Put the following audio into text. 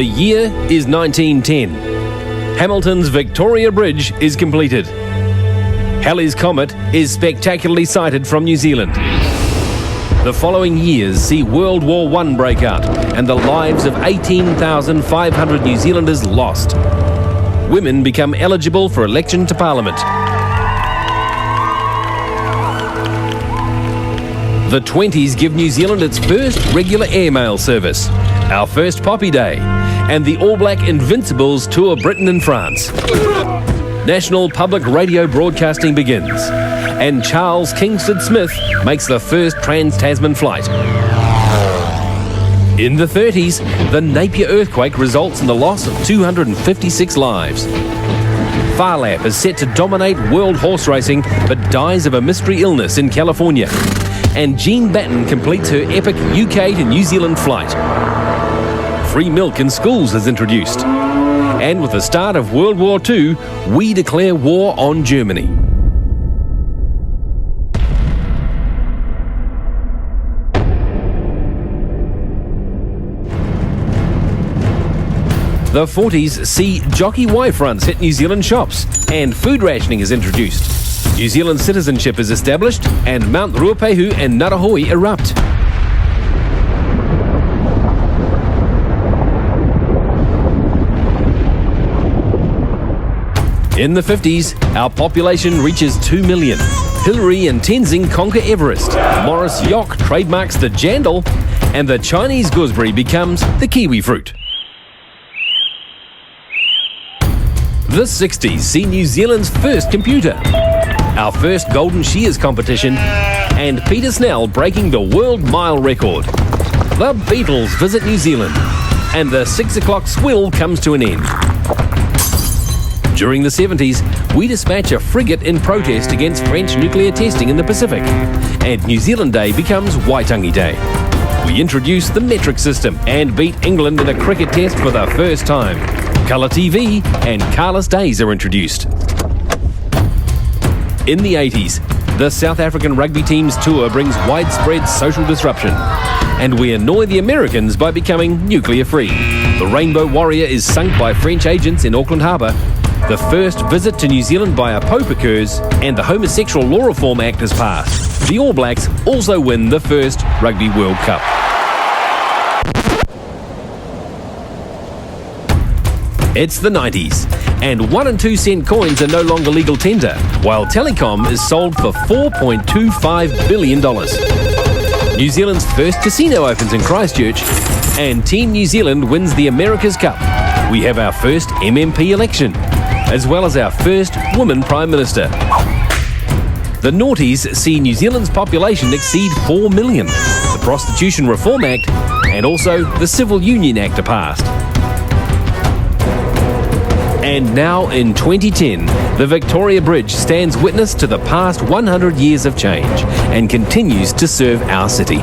The year is 1910. Hamilton's Victoria Bridge is completed. Halley's Comet is spectacularly sighted from New Zealand. The following years see World War I break out and the lives of 18,500 New Zealanders lost. Women become eligible for election to Parliament. The 20s give New Zealand its first regular airmail service, our first Poppy Day, and the All Black Invincibles tour Britain and France. National public radio broadcasting begins, and Charles Kingsford Smith makes the first trans-Tasman flight. In the 30s, the Napier earthquake results in the loss of 256 lives. Phar Lap is set to dominate world horse racing, but dies of a mystery illness in California. And Jean Batten completes her epic UK to New Zealand flight. Free milk in schools is introduced. And with the start of World War II, we declare war on Germany. The 40s see jockey wife runs hit New Zealand shops, and food rationing is introduced. New Zealand citizenship is established, and Mount Ruapehu and Ngarahoe erupt. In the 50s, our population reaches 2 million. Hillary and Tenzing conquer Everest. Morris Yock trademarks the jandal, and the Chinese gooseberry becomes the kiwi fruit. The 60s see New Zealand's first computer, our first Golden Shears competition, and Peter Snell breaking the world mile record. The Beatles visit New Zealand, and the 6 o'clock swill comes to an end. During the 70s, we dispatch a frigate in protest against French nuclear testing in the Pacific, and New Zealand Day becomes Waitangi Day. We introduce the metric system and beat England in a cricket test for the first time. Colour TV and Carless Days are introduced. In the 80s, the South African rugby team's tour brings widespread social disruption, and we annoy the Americans by becoming nuclear-free. The Rainbow Warrior is sunk by French agents in Auckland Harbour. The first visit to New Zealand by a Pope occurs, and the Homosexual Law Reform Act is passed. The All Blacks also win the first Rugby World Cup. It's the 90s, and 1 and 2 cent coins are no longer legal tender, while telecom is sold for $4.25 billion. New Zealand's first casino opens in Christchurch, and Team New Zealand wins the America's Cup. We have our first MMP election, as well as our first woman Prime Minister. The noughties see New Zealand's population exceed 4 million. The Prostitution Reform Act and also the Civil Union Act are passed. And now in 2010, the Victoria Bridge stands witness to the past 100 years of change and continues to serve our city.